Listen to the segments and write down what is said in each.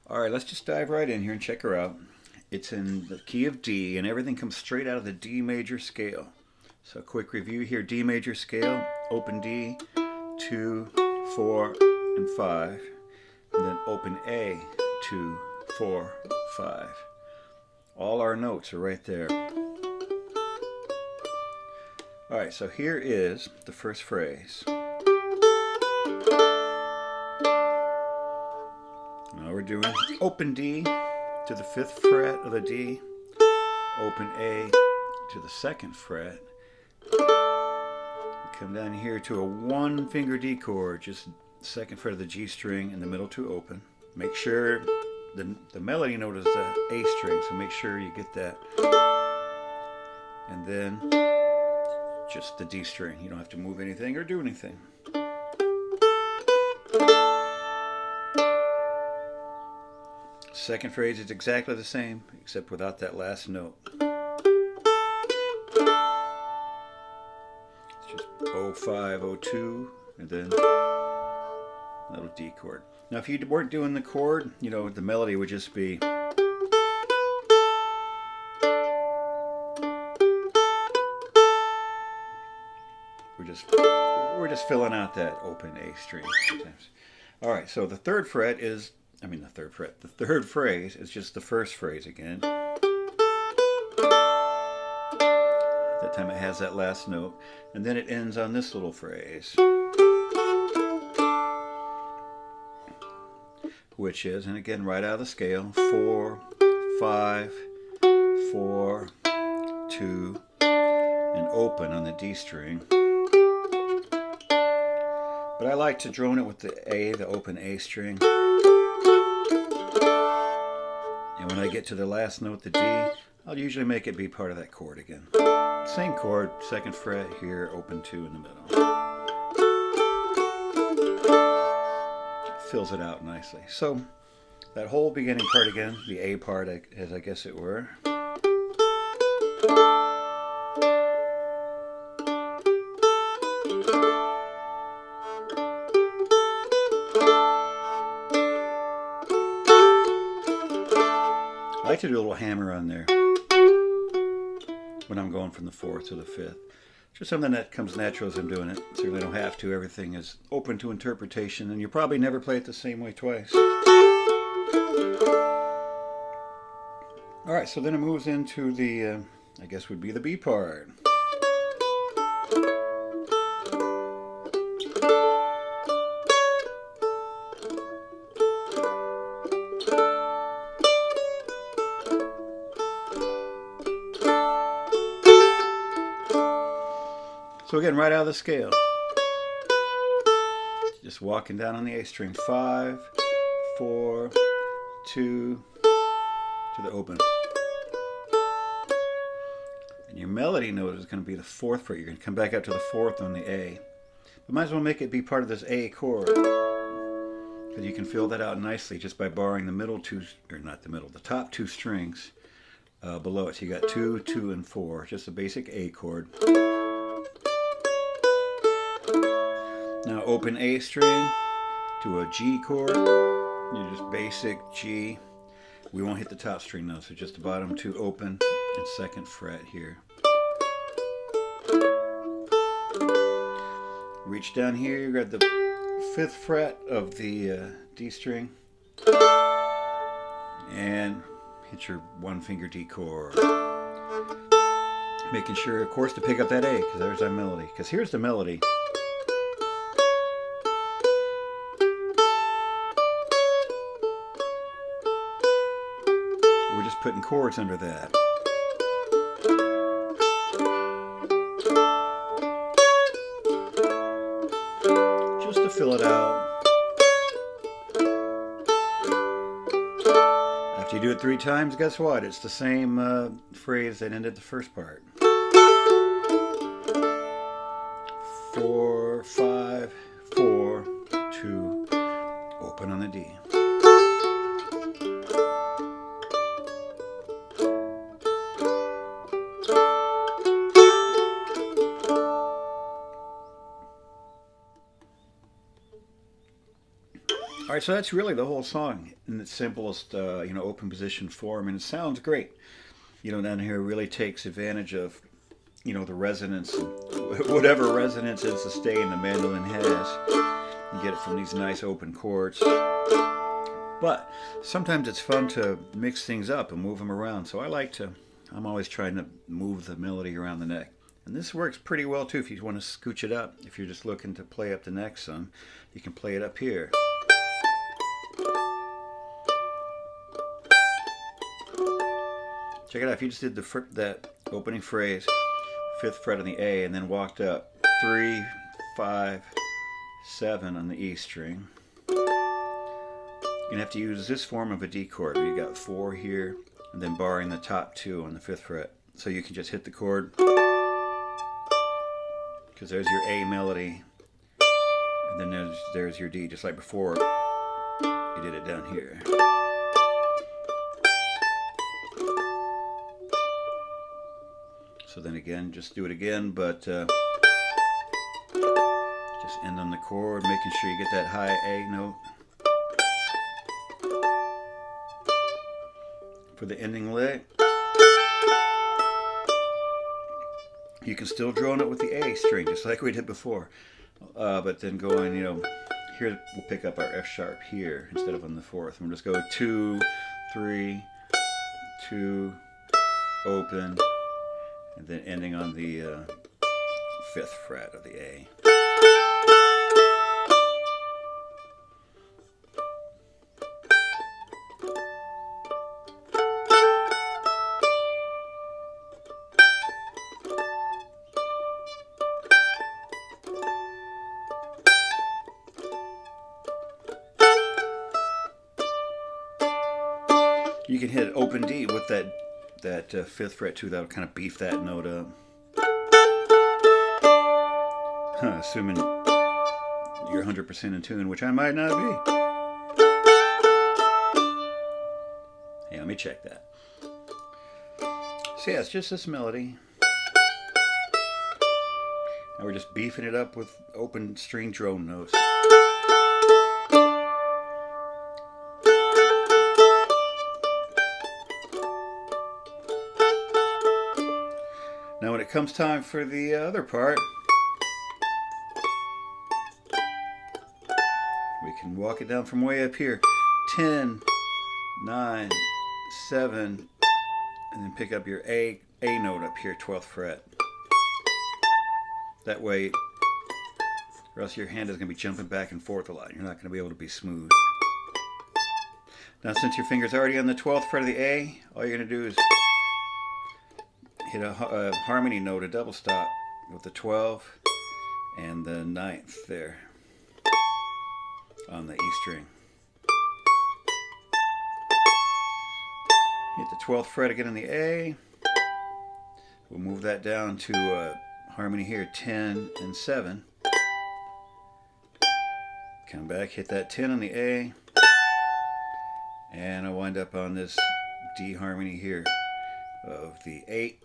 All right, let's just dive right in here and check her out. It's in the key of D, and everything comes straight out of the D major scale. So, a quick review here: D major scale, open D, 2, 4, and 5, and then open A, 2, 4, 5. All our notes are right there. All right, so here is the first phrase. Now we're doing open D to the 5th fret of the D, open A to the 2nd fret. We come down here to a 1-finger D chord, just 2nd fret of the G string and the middle 2 open. Make sure the melody note is the A string, so make sure you get that. And then just the D string. You don't have to move anything or do anything. Second phrase is exactly the same, except without that last note. It's just 05, 02, and then a little D chord. Now, if you weren't doing the chord, the melody would just be. We're just filling out that open A string sometimes. All right, so the third phrase is just the first phrase again. That time it has that last note, and then it ends on this little phrase, which is, and again, right out of the scale, 4, 5, 4, 2, and open on the D string. But I like to drone it with the A, the open A string. And when I get to the last note, the D, I'll usually make it be part of that chord again. Same chord, 2nd fret here, open 2 in the middle. Fills it out nicely. So that whole beginning part again, the A part, as I guess it were. I like to do a little hammer on there when I'm going from the 4th to the 5th. Just something that comes natural as I'm doing it. Certainly don't have to. Everything is open to interpretation, and you'll probably never play it the same way twice. All right, so then it moves into the, I guess would be the B part. So again, right out of the scale, just walking down on the A string, 5, 4, 2, to the open. And your melody note is going to be the 4th fret. You're going to come back up to the 4th on the A. But might as well make it be part of this A chord, because you can fill that out nicely just by borrowing the middle 2, or not the middle, the top 2 strings below it. So you got 2, 2, and 4, just a basic A chord. Now open A string to a G chord. You just basic G. We won't hit the top string though, so just the bottom 2 open and 2nd fret here. Reach down here, you grab the 5th fret of the D string and hit your 1-finger D chord. Making sure, of course, to pick up that A, because there's our melody. Because here's the melody. We're just putting chords under that. Just to fill it out. After you do it 3 times, guess what? It's the same phrase that ended the first part. 4, 5, 4, 2, open on the D. All right, so that's really the whole song in its simplest, open position form, and it sounds great. Down here really takes advantage of, the resonance, whatever resonance and sustain the mandolin has. You get it from these nice open chords. But sometimes it's fun to mix things up and move them around. So I'm always trying to move the melody around the neck. And this works pretty well too if you want to scooch it up. If you're just looking to play up the neck some, you can play it up here. Check it out. If you just did that opening phrase, 5th fret on the A, and then walked up 3, 5, 7 on the E string, you're going to have to use this form of a D chord where you got 4 here, and then barring the top 2 on the 5th fret. So you can just hit the chord, because there's your A melody, and then there's your D, just like before you did it down here. So then again, just do it again, but just end on the chord, making sure you get that high A note. For the ending lick, you can still drone it with the A string, just like we did before. But then going, here we'll pick up our F sharp here instead of on the 4th. We'll just go 2, 3, 2, open, and then ending on the 5th fret of the A. You can hit open D with that 5th fret too. That'll kind of beef that note up. Assuming you're 100% in tune, which I might not be. Hey, let me check that. So yeah, it's just this melody. And we're just beefing it up with open string drone notes. Now when it comes time for the other part, we can walk it down from way up here. 10, 9, 7, and then pick up your A note up here, 12th fret. That way, or else your hand is going to be jumping back and forth a lot. You're not going to be able to be smooth. Now since your finger's already on the 12th fret of the A, all you're going to do is hit a harmony note, a double stop with the 12 and the 9th there on the E string. Hit the 12th fret again on the A. We'll move that down to harmony here, 10 and 7. Come back, hit that 10 on the A, and I wind up on this D harmony here of the 8.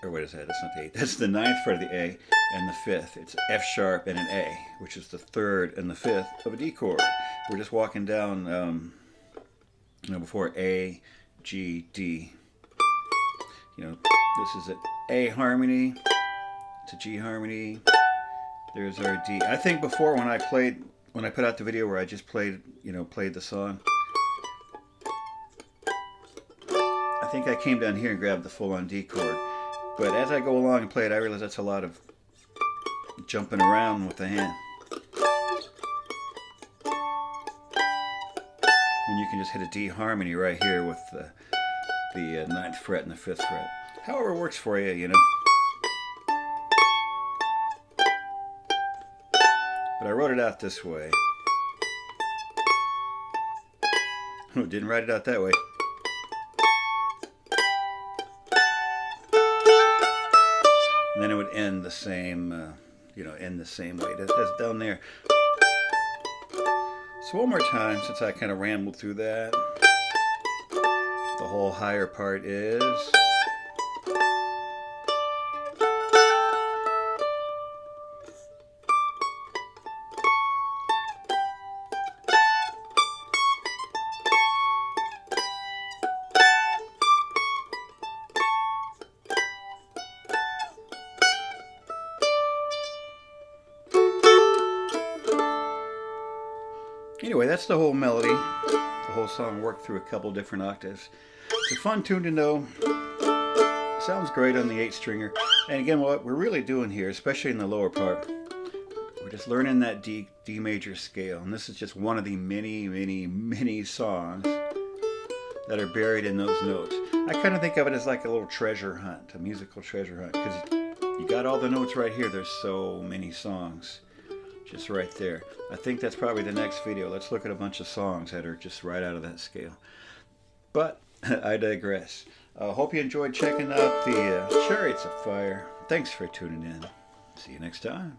Or what is that? That's not the 8. That's the 9th fret of the A and the 5th. It's F sharp and an A, which is the 3rd and the 5th of a D chord. We're just walking down, before A, G, D. This is an A harmony. It's a G harmony. There's our D. I think before when I put out the video where I just played the song, I think I came down here and grabbed the full-on D chord. But as I go along and play it, I realize that's a lot of jumping around with the hand. When you can just hit a D harmony right here with the 9th fret and the 5th fret. However it works for you, But I wrote it out this way. Oh, didn't write it out that way. And then it would end the same, end the same way as down there. So one more time, since I kind of rambled through that. The whole higher part is... Anyway, that's the whole melody. The whole song worked through a couple different octaves. It's a fun tune to know. Sounds great on the 8-stringer. And again, what we're really doing here, especially in the lower part, we're just learning that D major scale. And this is just one of the many, many, many songs that are buried in those notes. I kind of think of it as like a little treasure hunt, a musical treasure hunt, because you got all the notes right here. There's so many songs just right there. I think that's probably the next video. Let's look at a bunch of songs that are just right out of that scale. But I digress. Hope you enjoyed checking out the Chariots of Fire. Thanks for tuning in. See you next time.